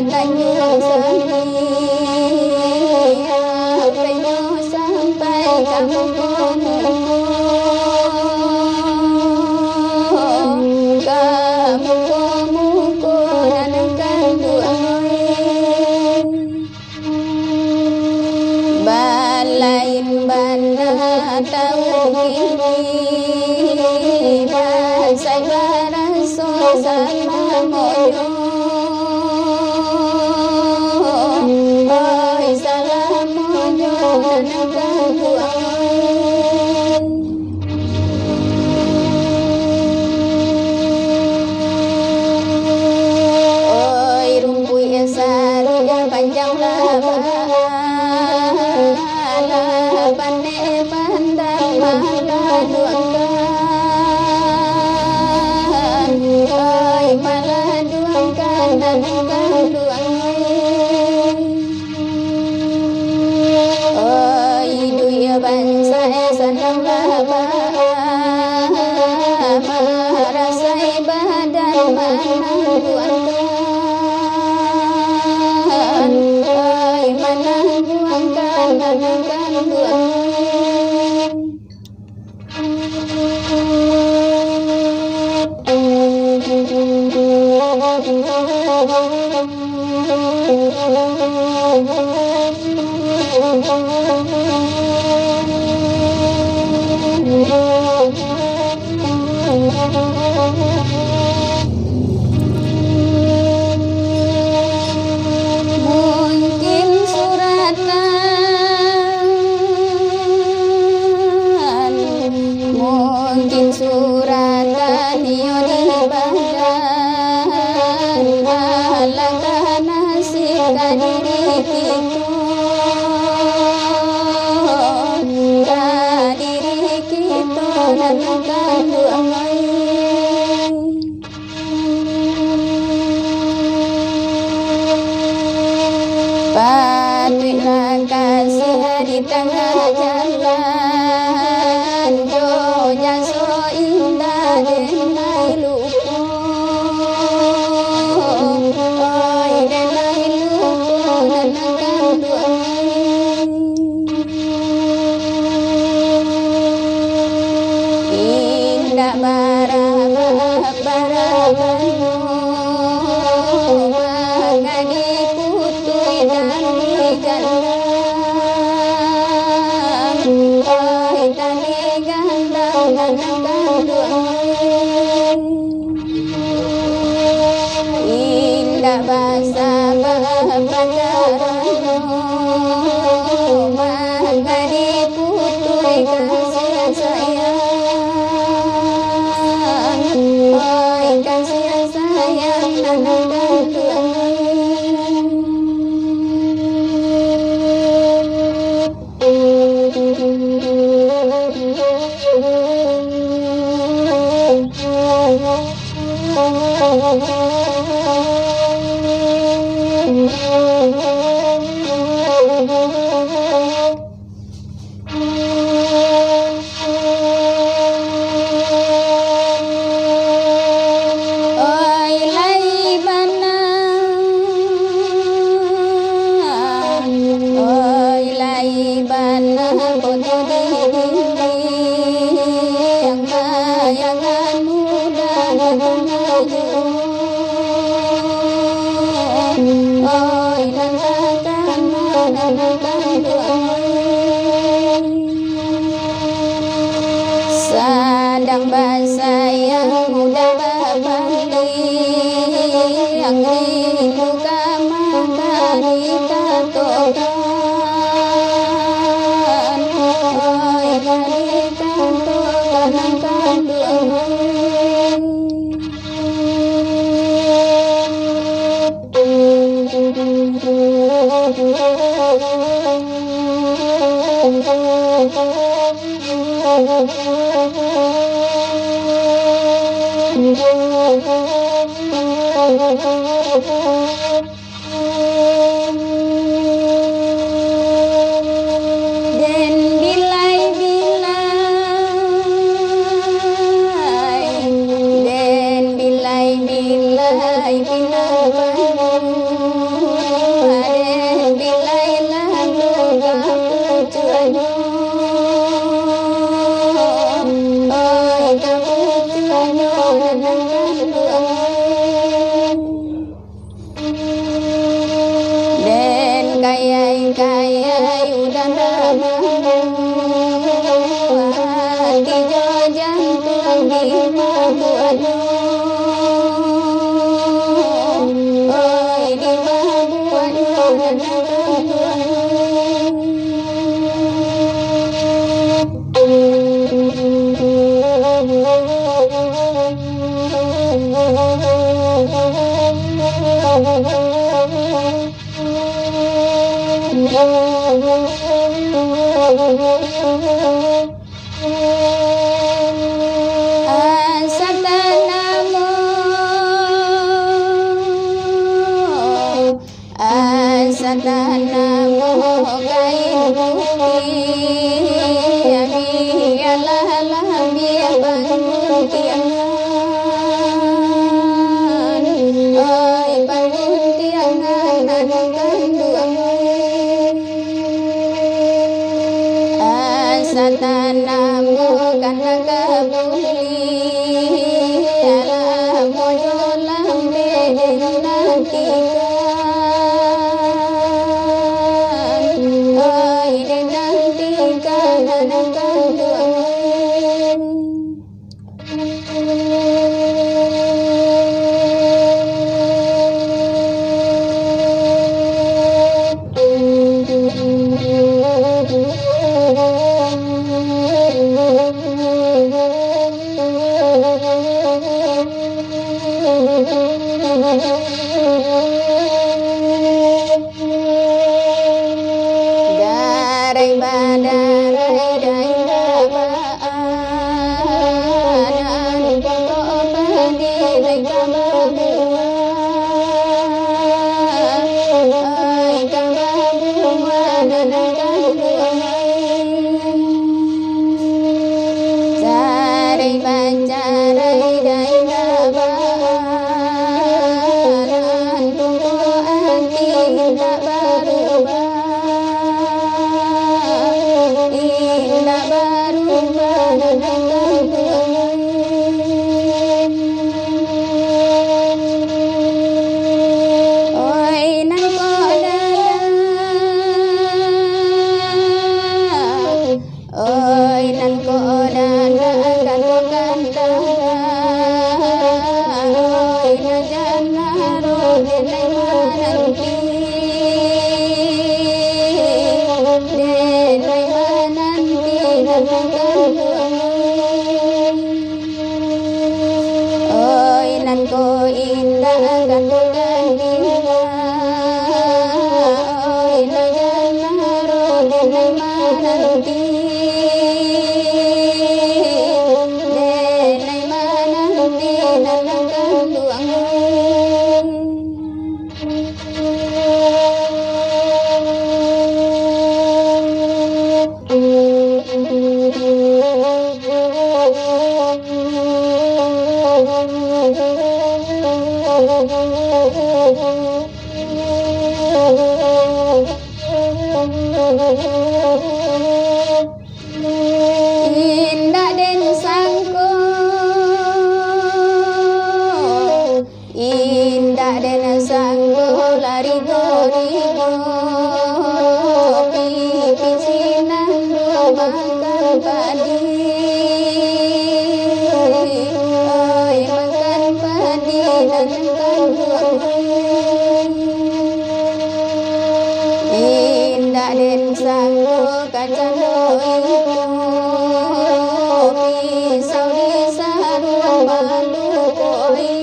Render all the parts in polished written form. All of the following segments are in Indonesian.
tanjung Sari, penyo sampai kampung balain bana tahu kini basai baraso sama moyo oi salam moyo nanakan oi rumpui saru panjang laba pandai pandang malah duangkan oi malah duangkan nanakan duang oi duya bangsa sanang laba marasai badan mana duangkan oi mana duangkan nanakan duang mungkin suratan yo di badan alangkah nasib kadiri kita nanakan duang patuhlah kasih di tengah jalan jonya so indah denai lupa oi denai lupa nanakan duang indah barabano mangani putui dan digandang oi tani gandang nanakan duang indah bahasa bacarano mangani putui kasih sayang oi kasih sayang nanakan duang oi lai bana oi lai bana foto di yang bayangan muda oi nanakan duang sadang bahasa yang muda berbalik yang rindu kamakan dikatokan oi dikatokan nanakan duang Den bilai bilai pinang Satanamo kain putih biarlah biar bangun tiangan oi bangun tiangan anukan duang satanamo kana kabuli ala mojolam beden nantika Indah den sangko, indah den sangko lari gorigo, pipi sinando makan padi, oi makan padi dan makan buah. Indah den sangko kacano itu pisau di sarung balu koi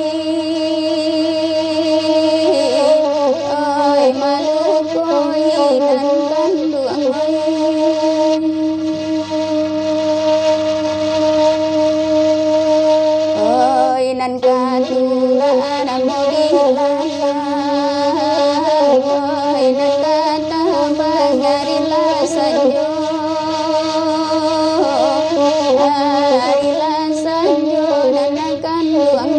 oi malu koi dan kanduang oi nan katura namudilan oi nan kata bagarilah sanjo arilah sanjo nanakan luang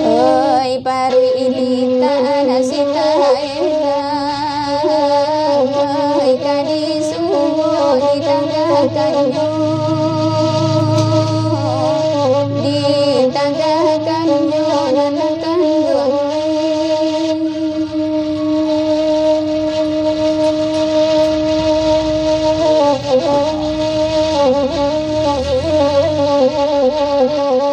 oi paru ilita nasita elang oi kadisuwo ditanggakanyo ditanggakanyo nanakan luang oh